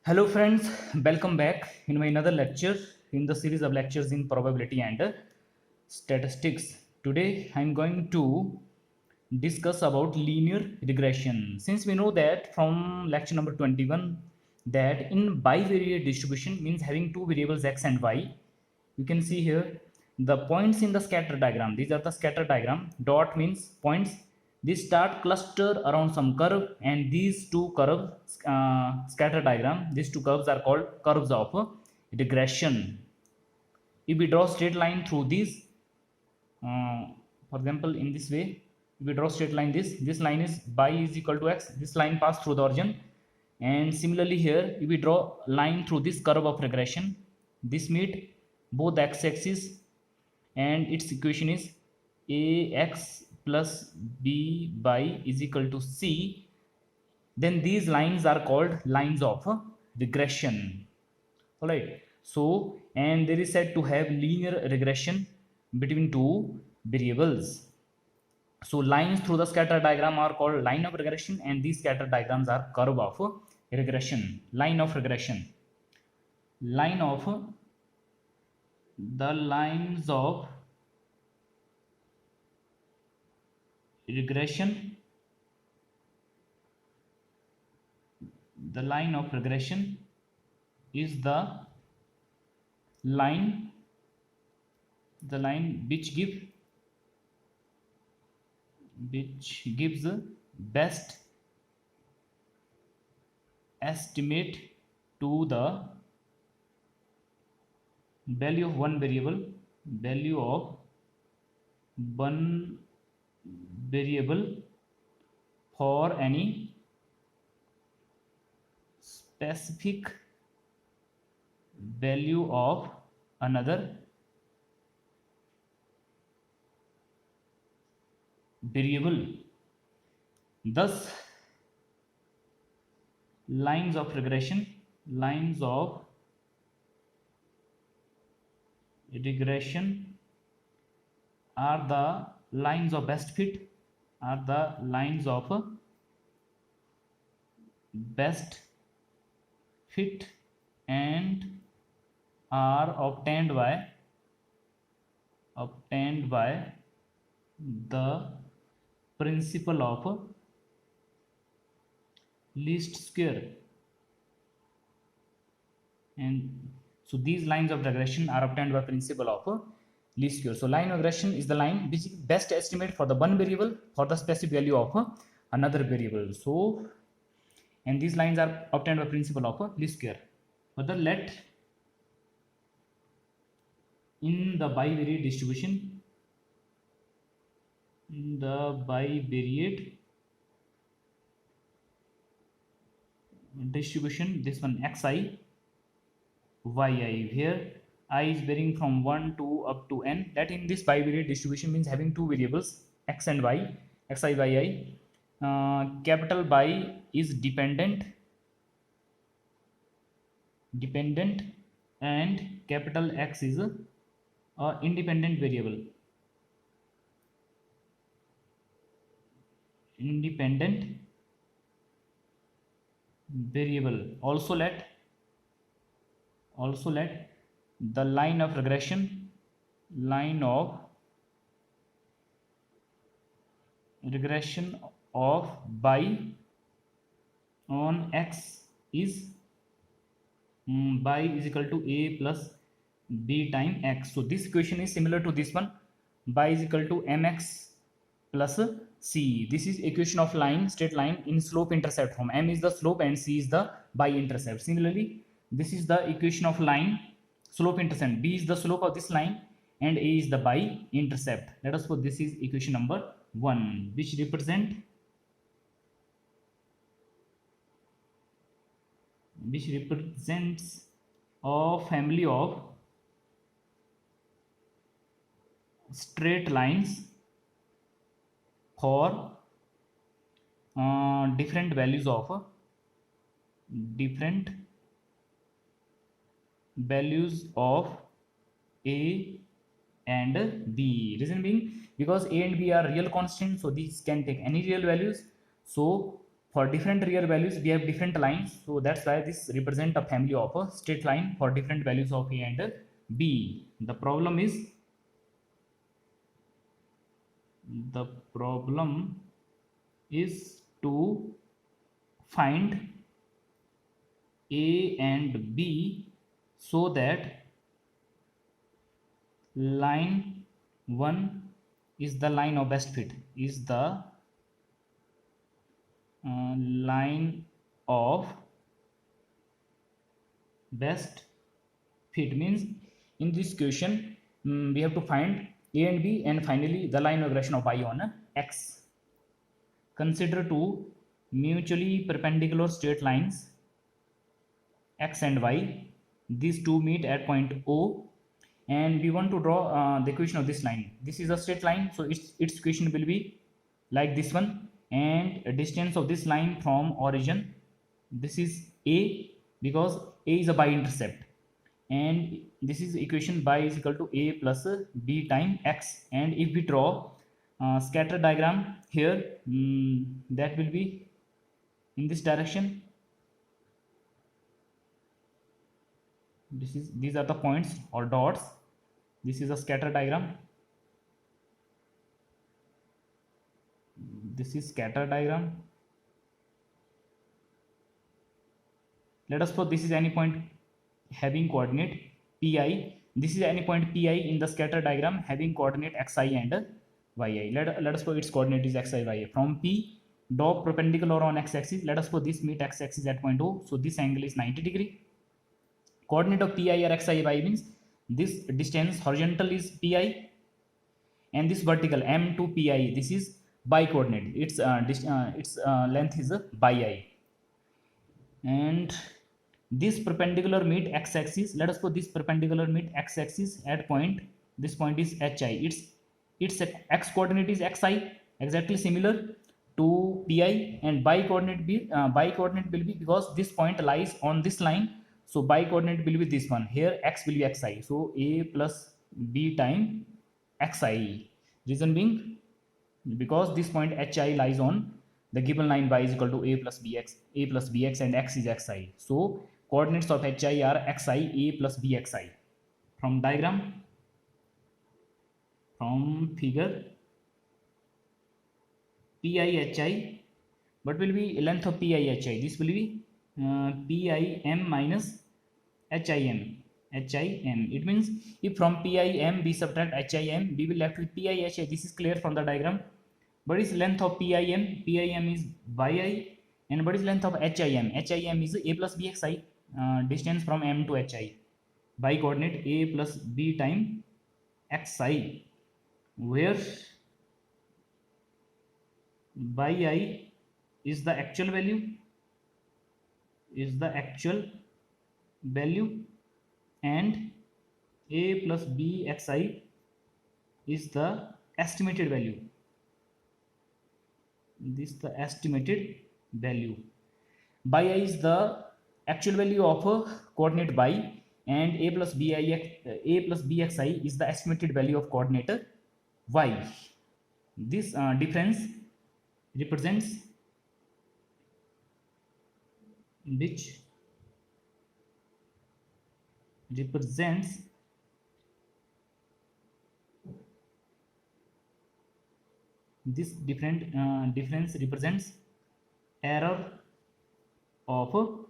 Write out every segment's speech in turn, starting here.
Hello friends, welcome back in my another lecture in the series of lectures in probability and statistics. Today I am going to discuss about linear regression. Since we know that from lecture number 21 that in bivariate distribution means having two variables x and y, you can see here the points in the scatter diagram. These are the scatter diagram. Dot means points. These start cluster around some curve, and these two curves scatter diagram. These two curves are called curves of regression. If we draw straight line through these, for example, in this way, if we draw straight line, this line is y is equal to x. This line pass through the origin, and similarly here, if we draw line through this curve of regression, this meet both x-axis, and its equation is ax plus by is equal to c. Then these lines are called lines of regression. All right, so and there is said to have linear regression between two variables. So lines through the scatter diagram are called line of regression, and these scatter diagrams are curve of regression. Line of regression, line of the lines of regression, the line of regression is line the line which gives best estimate to the value of one variable, value of one variable for any specific value of another variable. Thus lines of regression are the lines of best fit, are the lines of best fit, and are obtained by the principle of least square. And so these lines of regression are obtained by principle of least square. So line of regression is the line which best estimate for the one variable for the specific value of another variable. So and these lines are obtained by principle of least square. Further, let in the bivariate distribution, this one xi yi, here I is varying from 1 to up to n. That in this bivariate distribution means having two variables x and y, xi yi. Capital Y is dependent, and capital X is a independent variable. Also let the line of regression of y on x is y is equal to a plus b time x. So this equation is similar to this one, y is equal to mx plus c. This is equation of line, straight line in slope intercept form. M is the slope and c is the y-intercept. Similarly, this is the equation of line slope intercept. B is the slope of this line and a is the y-intercept. Let us put this is equation number 1, which represents a family of straight lines for different values of a and b. Reason being, because a and b are real constants, so these can take any real values. So For different real values we have different lines, so that's why this represent a family of a straight line for different values of a and b. The problem is to find a and b so that line 1 is the line of best fit, is the line of best fit. Means in this question we have to find a and b and finally the line of regression of y on x. Consider two mutually perpendicular straight lines x and y. These two meet at point O and we want to draw the equation of this line. This is a straight line, so its equation will be like this one, and a distance of this line from origin, this is a, because a is a bi-intercept, and this is equation y is equal to a plus b time x. And if we draw scatter diagram here, that will be in this direction. These are the points or dots. This is a scatter diagram. This is scatter diagram. Let us suppose this is any point having coordinate pi. This is any point pi in the scatter diagram having coordinate xi and yi. Let us suppose its coordinate is xi, yi. From P, draw perpendicular on x-axis. Let us suppose this meet x-axis at point O. So this angle is 90 degree. Coordinate of pi or xi, y means this distance horizontal is pi and this vertical m to pi, this is bi coordinate. Its length is bi I. And this perpendicular meet x-axis. Let us put this perpendicular meet x-axis at point. This point is hi. Its x coordinate is xi, exactly similar to pi, and bi coordinate will be because this point lies on this line. So bi coordinate will be this one. Here x will be xi. So a plus b time xi. Reason being because this point hi lies on the given line y is equal to a plus bx and x is xi. So coordinates of hi are xi, a plus bxi. From diagram, from figure, pi hi, what will be length of pi hi? This will be pim minus him. It means if from pim we subtract him, we will left with pi hi. This is clear from the diagram. What is length of pim? Pim is yi. And what is length of him? Him is a plus bxi, distance from m to hi. By coordinate a plus b time xi, where yi is the actual value, and a plus bxi is the estimated value. This is the estimated value. Bi is the actual value of coordinate y, and a plus bxi is the estimated value of coordinate y. This difference represents this difference represents error of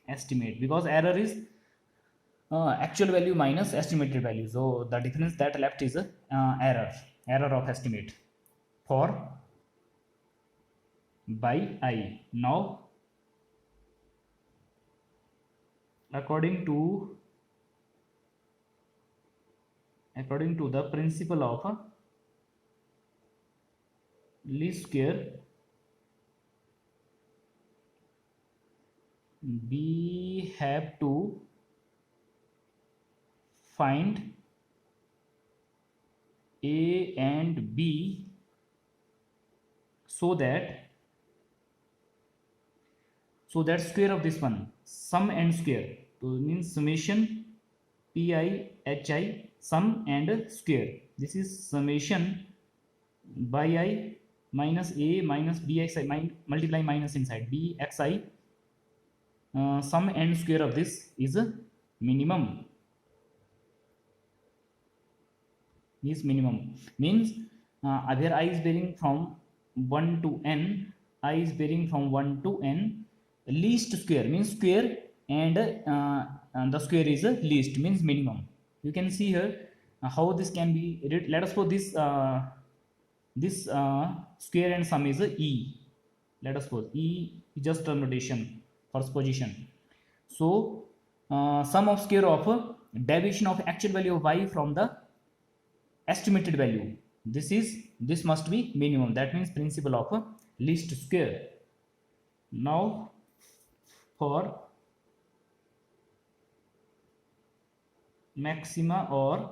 estimate, because error is actual value minus estimated value. So the difference that left is error of estimate for by I. Now according to the principle of least square, we have to find a and b so that square of this one, sum and square, so means summation pi hi, sum and square. This is summation by I minus a minus bxi multiply minus inside bxi, sum and square of this is minimum. Means where I is varying from 1 to n, I is varying from 1 to n, least square means square, and the square is least means minimum. You can see here how this can be read. Let us suppose this square and sum is e. Let us suppose e is just a notation for position. So sum of square of deviation of actual value of y from the estimated value, this must be minimum. That means principle of least square. Now for maxima or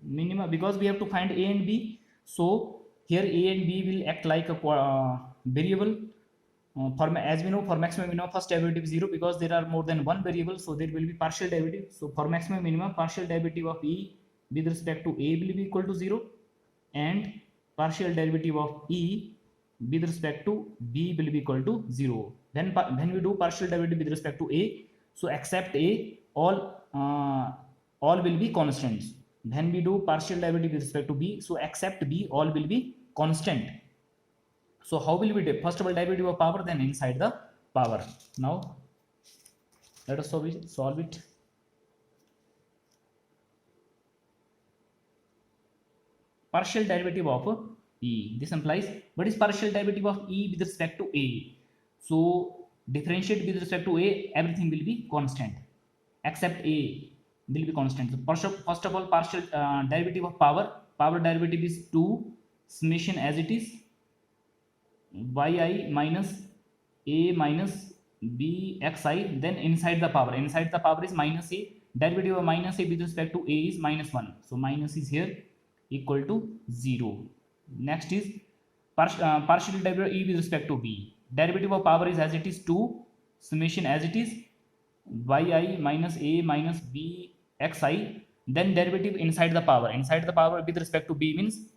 minima, because we have to find a and b, so here a and b will act like a variable. As we know, for maximum minimum first derivative is 0 because there are more than one variable, so there will be partial derivative. So for maximum minimum, partial derivative of e with respect to a will be equal to 0, and partial derivative of e with respect to b will be equal to 0. Then when we do partial derivative with respect to a, so except a, all will be constants. When we do partial derivative with respect to b, so except b, all will be constant. So how will we do? First of all, derivative of power, then inside the power. Now let us solve it. Partial derivative of e. This implies what is partial derivative of e with respect to a? So differentiate with respect to a, everything will be constant except a will be constant. So first of all, partial derivative of power. Power derivative is 2 summation as it is yi minus a minus bxi. Then inside the power is minus a. Derivative of minus a with respect to a is minus 1. So minus is here equal to 0. Next is partial derivative e with respect to b. Derivative of power is as it is 2 summation as it is yi minus a minus bxi. Then derivative inside the power with respect to b means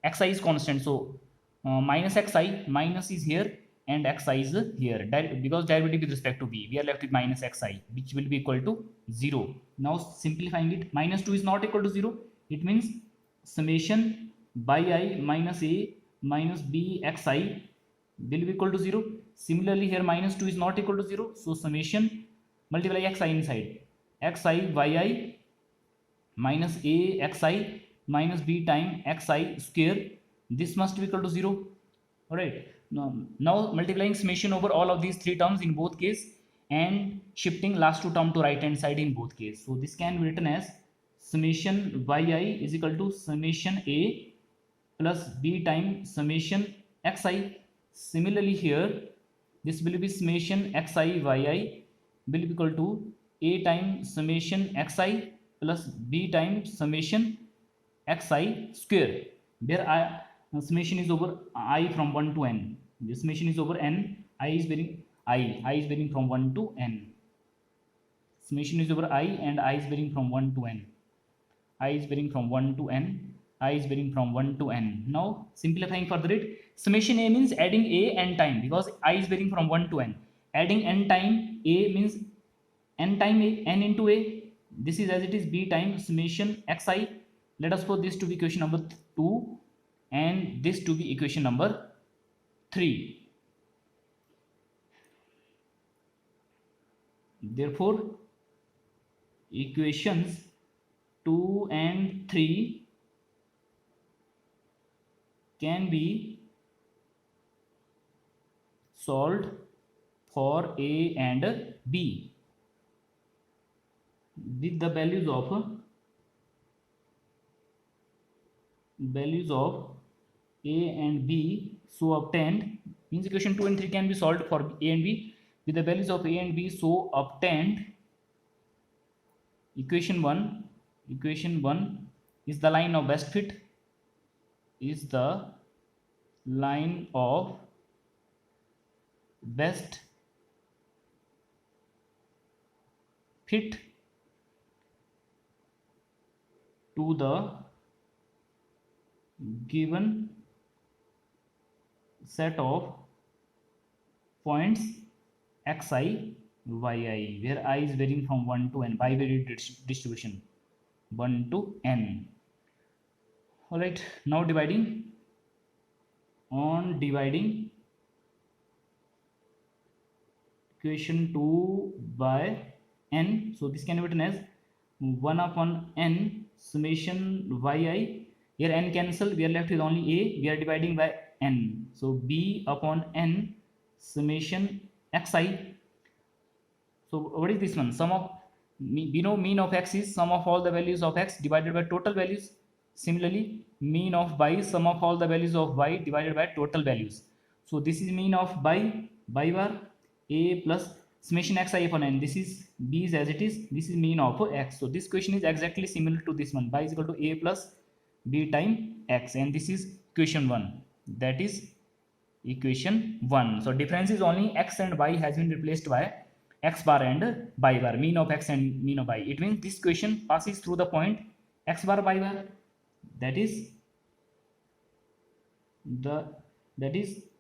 xi is constant, so minus xi, minus is here and xi is here. Because derivative with respect to b, we are left with minus xi, which will be equal to 0. Now simplifying it, minus 2 is not equal to 0. It means summation yi minus a minus bxi will be equal to 0. Similarly here minus 2 is not equal to 0, so summation multiply xi inside xi yi minus a xi minus b time xi square, this must be equal to 0. All right, now multiplying summation over all of these three terms in both case and shifting last two term to right hand side in both case. So this can be written as summation yi is equal to summation a plus b times summation xi. Similarly here this will be summation xi yi will be equal to a times summation xi plus b times summation xi square, where summation is over I from 1 to n. This summation is over n, I is varying from 1 to n. Summation is over I and I is varying from 1 to n. I is varying from 1 to n. I is varying from 1 to n. Now simplifying further it, summation a means adding a n time, because I is varying from 1 to n. Adding n time a means n time a, n into a. This is as it is b times summation xi. Let us put this to be equation number 2 and this to be equation number 3. Therefore equations 2 and 3 can be solved for a and b with the values of a and b so obtained. Means equation 2 and 3 can be solved for a and b with the values of a and b so obtained. Equation 1 is the line of best fit, is the line of best fit to the given set of points xi yi, where I is varying from 1 to n, bivariate distribution 1 to n. All right, now dividing equation 2 by n, so this can be written as 1 upon n summation yi. Here n cancel, we are left with only a, we are dividing by n, so b upon n summation xi. So what is this one? Sum of, we know mean of x is sum of all the values of x divided by total values. Similarly, mean of y is sum of all the values of y divided by total values. So this is mean of y bar a plus summation xi upon n. This is b is as it is. This is mean of x. So this question is exactly similar to this one. Y is equal to a plus b time x, and this is equation 1. That is equation 1. So difference is only x and y has been replaced by x bar and y bar, mean of x and mean of y. It means this question passes through the point x bar y bar. That is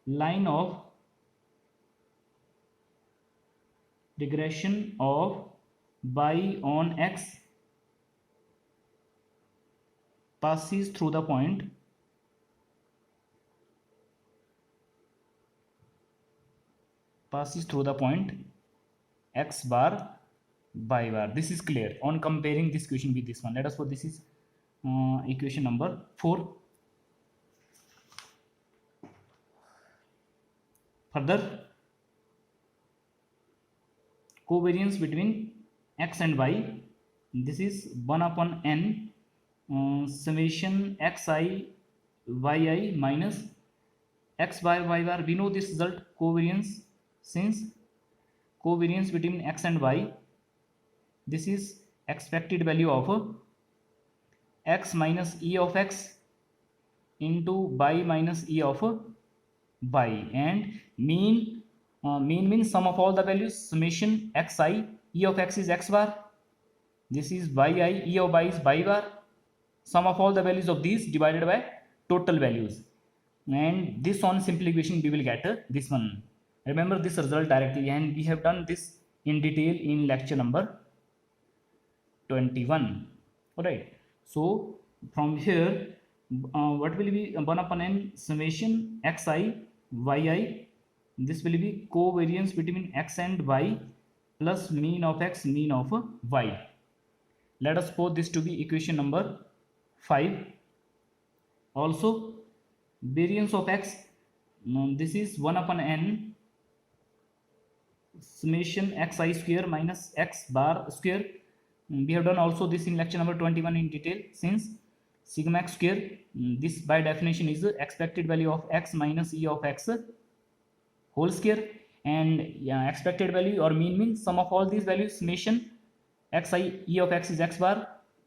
line of regression of y on x passes through the point x bar y bar. This is clear on comparing this question with this one. Let us suppose this is equation number 4. Further, covariance between x and y, this is 1 upon n summation xi yi minus x bar y bar. We know this result, covariance, since covariance between x and y, this is expected value of x minus e of x into y minus e of y, and mean means sum of all the values, summation xi, e of x is x bar, this is yi, e of y is y bar, sum of all the values of these divided by total values, and this on simplification we will get this one. Remember this result directly, and we have done this in detail in lecture number 21. All right, so from here what will be 1 upon n summation xi yi, this will be covariance between x and y plus mean of x, mean of y. Let us suppose this to be equation number 5. Also variance of x, this is 1 upon n summation xi square minus x bar square. We have done also this in lecture number 21 in detail, since sigma x square, this by definition is the expected value of x minus e of x whole square, and expected value or means sum of all these values, summation xi e of x is x bar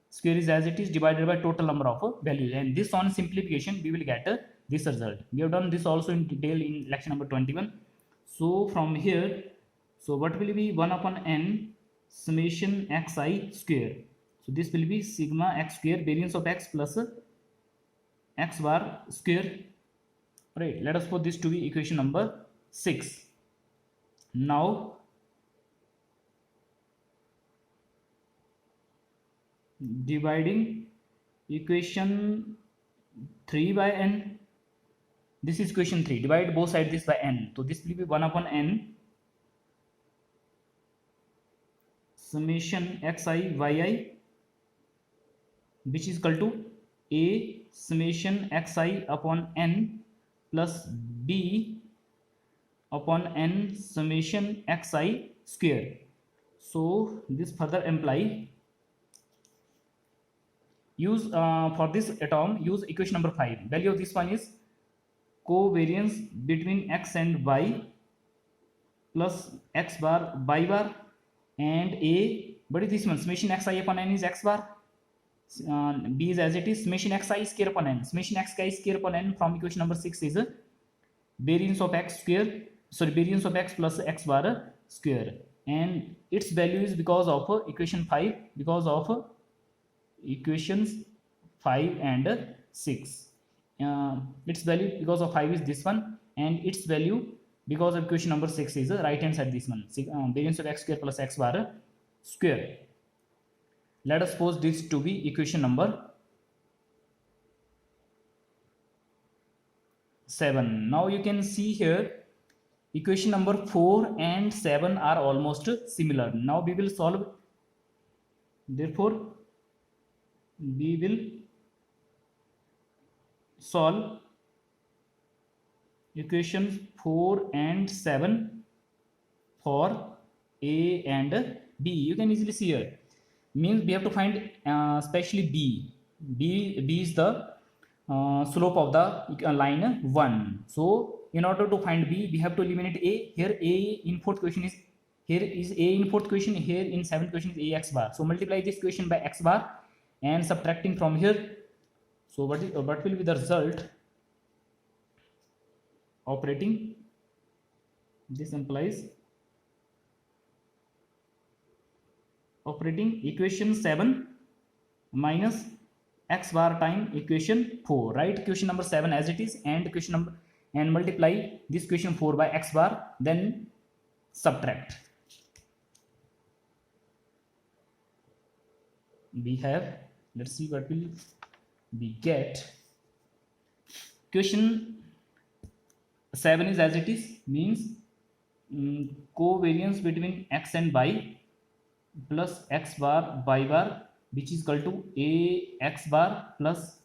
square is as it is divided by total number of values, and this on simplification we will get this result. We have done this also in detail in lecture number 21. So from here, so what will be 1 upon n summation xi square, so this will be sigma x square variance of x plus x bar square. Right, let us put this to be equation number 6. Now dividing equation 3 by n, this is equation 3, divide both sides this by n, so this will be 1 upon n summation xi yi, which is equal to a summation xi upon n plus b upon n summation xi square. So this further imply, use for this atom use equation number 5. Value of this one is covariance between x and y plus x bar y bar, and a, what is this one, summation xi upon n is x bar, b is as it is, summation xi square upon n, summation xi square upon n from equation number 6 is variance of x square, sorry, variance of x plus x bar square, and its value is because of equation 5, because of equations 5 and 6. Its value because of 5 is this one, and its value, because of equation number 6 is right hand side this one, variance of x square plus x bar square. Let us suppose this to be equation number 7. Now you can see here equation number 4 and 7 are almost similar. Now we will solve, therefore we will solve equations 4 and 7 for A and B. You can easily see here, means we have to find especially B is the slope of the line 1. So in order to find B, we have to eliminate A. Here A in fourth question is, here is A in fourth question, here in seventh question is A x bar. So multiply this equation by x bar and subtracting from here. So what will be the result? Operating, this implies operating equation 7 minus x bar time equation 4. Write equation number 7 as it is and equation number, and multiply this equation 4 by x bar, then subtract. We have, let's see what will we get. Equation 7 is as it is, means covariance between x and y plus x bar y bar, which is equal to a x bar plus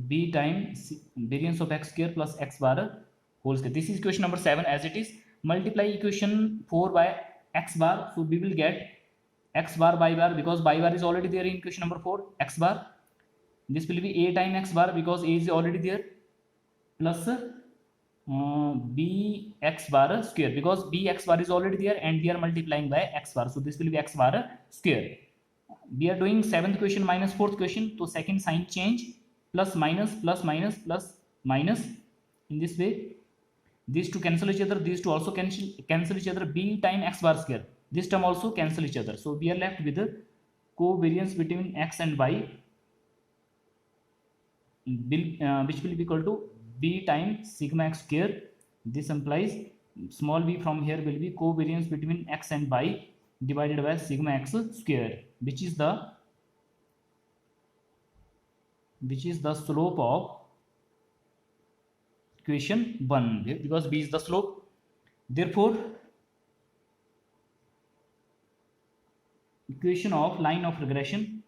b times variance of x square plus x bar whole square. This is equation number 7 as it is. Multiply equation 4 by x bar, so we will get x bar y bar, because y bar is already there in equation number 4, x bar. This will be a times x bar because a is already there, plus b x bar square, because b x bar is already there and we are multiplying by x bar, so this will be x bar square. We are doing 7th question minus 4th question, so second sign change, plus minus plus minus plus minus. In this way these two cancel each other, these two also cancel each other. B times x bar square, this term also cancel each other, so we are left with the covariance between x and y, which will be equal to b times sigma x square. This implies small b from here will be covariance between x and y divided by sigma x square, which is the slope of equation 1, because b is the slope. Therefore equation of line of regression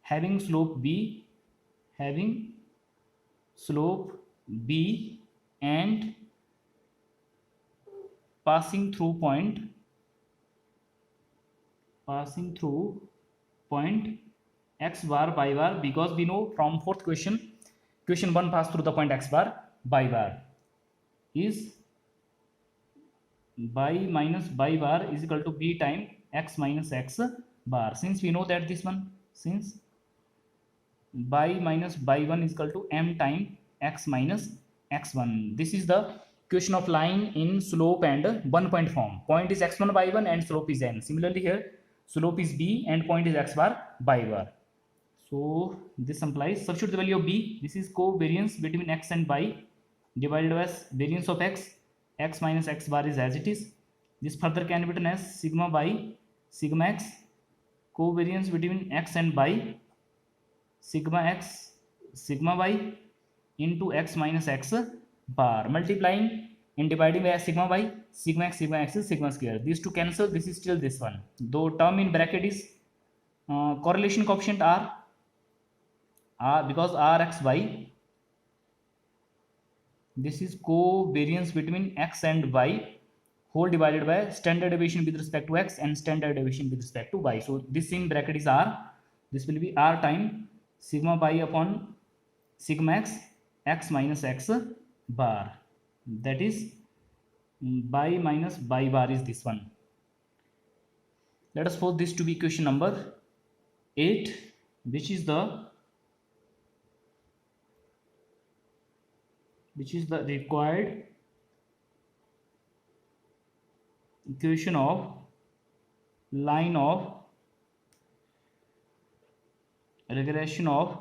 having slope b and passing through point x bar y bar, because we know from fourth question 1 pass through the point x bar y bar, is y minus y bar is equal to b times x minus x bar. Since we know that this one, since y minus y1 is equal to m times x minus x1, this is the equation of line in slope and 1 point form. Point is x1 y1 and slope is n. Similarly here slope is b and point is x bar y bar. So this implies, substitute the value of b. This is covariance between x and y divided by variance of x minus x bar is as it is. This further can be written as sigma by sigma x, covariance between x and y, sigma x sigma y into x minus x bar, multiplying and dividing by sigma y, sigma x is sigma square. These two cancel, this is still this one, though term in bracket is correlation coefficient r, because r x y, this is covariance between x and y whole divided by standard deviation with respect to x and standard deviation with respect to y. So this in bracket is r, this will be r times sigma y upon sigma x minus x bar, that is y minus y bar is this one. Let us suppose this to be equation number 8, which is the required equation of line of regression of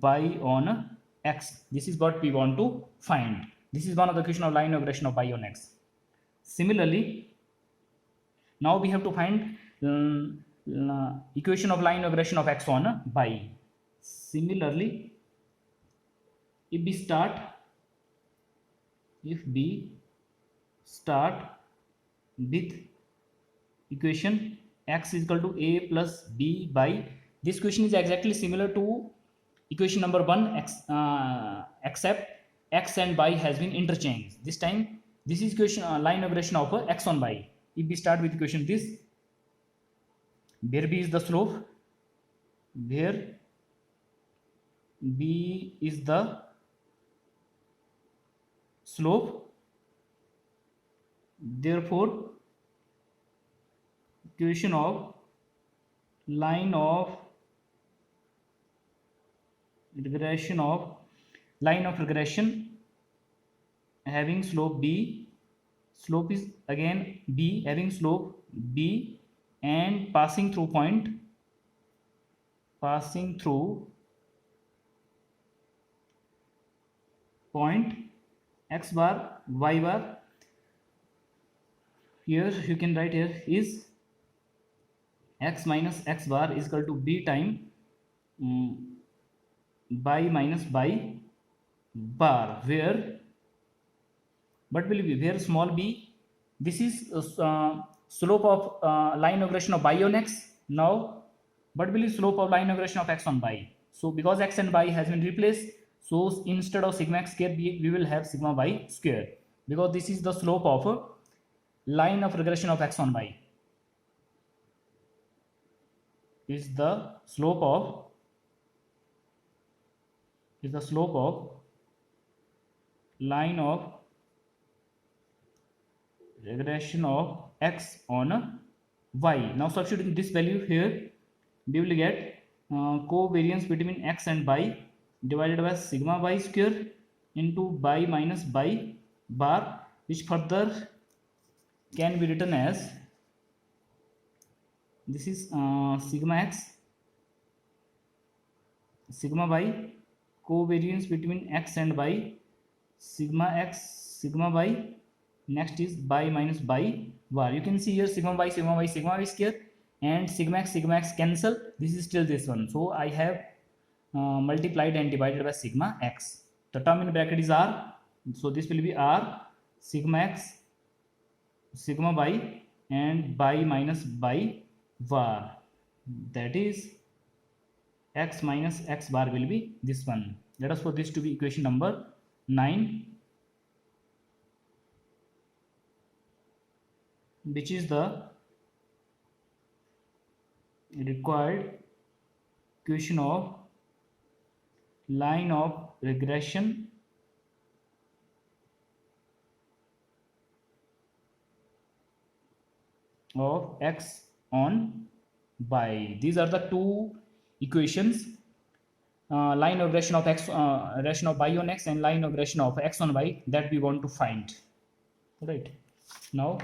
y on x. This is what we want to find. This is one of the equation of line of regression of y on x. Similarly, now we have to find equation of line of regression of x on y. Similarly, if we start with equation x is equal to a plus b by, this equation is exactly similar to equation number 1 x, except x and y has been interchanged. This time this is equation line of regression of x on y. If we start with equation this, where b is the slope, where b is the slope, therefore equation of line of regression having slope b, slope is again b, having slope b and passing through point x bar y bar. Here you can write, here is x minus x bar is equal to b time by minus by bar, where what will be, where small b, this is slope of line of regression of y on x. Now what will be slope of line of regression of x on y? So because x and y has been replaced, so instead of sigma x square we will have sigma y square, because this is the slope of line of regression of x on y, is the slope of line of regression of x on y. Now substituting this value here, we will get covariance between x and y divided by sigma y square into y minus y bar, which further can be written as, this is sigma x sigma y, covariance between x and y, sigma x sigma y, next is y minus y bar. You can see here sigma y square and sigma x cancel, this is still this one, so I have multiplied and divided by sigma x. The term in bracket is r, so this will be r sigma x sigma y and y minus y bar, that is x minus x bar will be this one. Let us put this to be equation number 9, which is the required equation of line of regression of x on y. These are the two equations, line of regression of x, regression of y on x, and line of regression of x on y, that we want to find. Right, now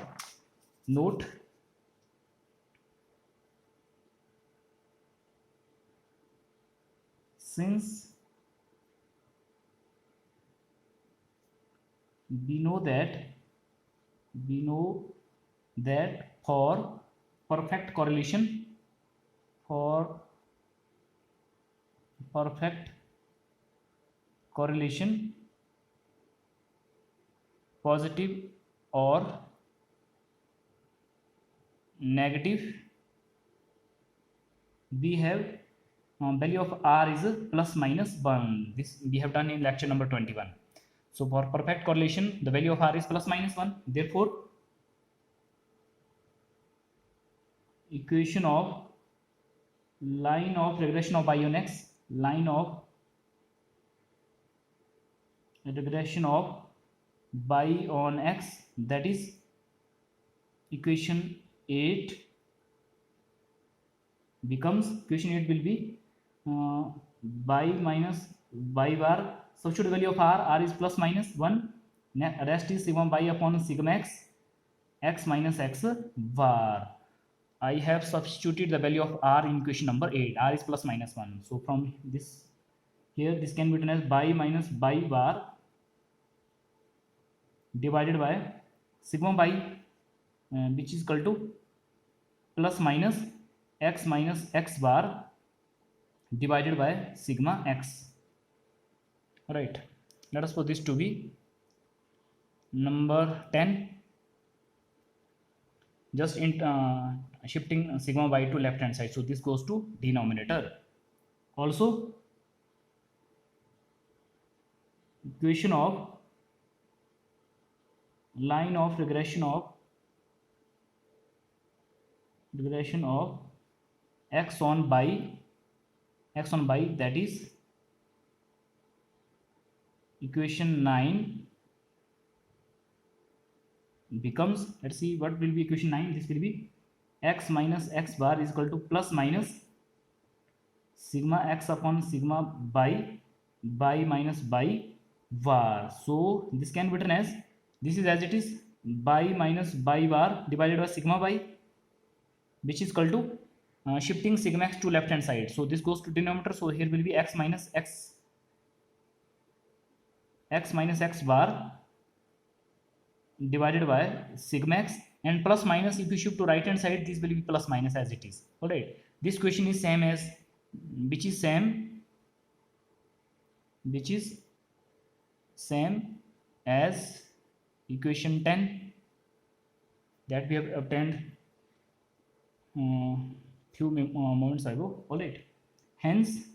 note, since we know that for perfect correlation, positive or negative, we have value of r is plus minus 1. This we have done in lecture number 21. So for perfect correlation, the value of r is plus minus 1. Therefore, equation of line of regression of y on x, line of regression of y on x, that is equation 8 becomes, equation 8 will be y minus y bar, substitute value of r is plus minus 1, rest is sigma y upon sigma x, x minus x bar. I have substituted the value of r in equation number 8. R is plus minus 1. So from this here, this can be written as bi minus bi bar divided by sigma bi, which is equal to plus minus x bar divided by sigma x. Right. Let us put this to be number 10. Just in shifting sigma by to left hand side, so this goes to denominator. Also, equation of line of regression of x on by, that is equation 9 becomes, let's see what will be equation 9. This will be x minus x bar is equal to plus minus sigma x upon sigma by minus by var. So this can be written as, this is as it is, by minus by var divided by sigma by, which is equal to shifting sigma x to left hand side, so this goes to denominator. So here will be x minus x bar divided by sigma x, and plus minus, if you shift to right hand side, this will be plus minus as it is. All right, this question is same as, which is same as equation 10 that we have obtained few moments ago. All right, hence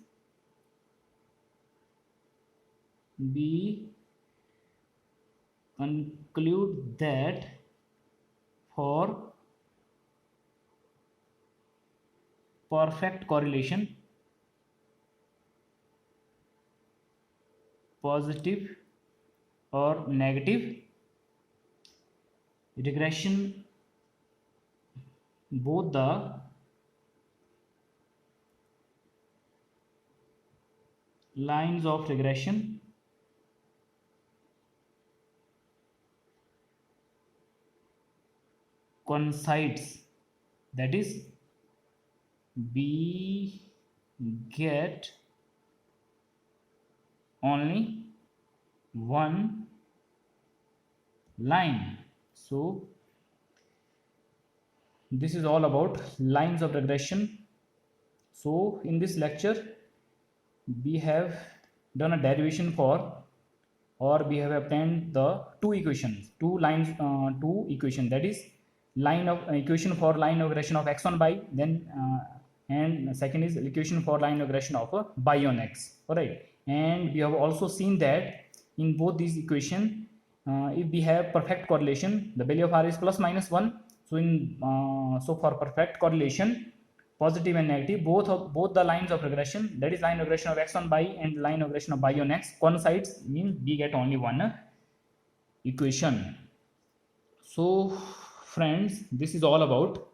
we conclude that for perfect correlation, positive or negative regression, both the lines of regression coincides, that is we get only one line. So this is all about lines of regression. So in this lecture we have done a derivation for, or we have obtained the two equations, two equation, that is line of equation for line of regression of x on by, then and second is equation for line of regression of by on x. All right, and we have also seen that in both these equation, if we have perfect correlation, the value of r is plus minus 1. So in so for perfect correlation, positive and negative, both the lines of regression, that is line of regression of x on by and line of regression of by on x coincides, means we get only one equation. So friends, this is all about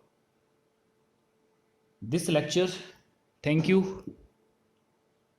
this lecture. Thank you.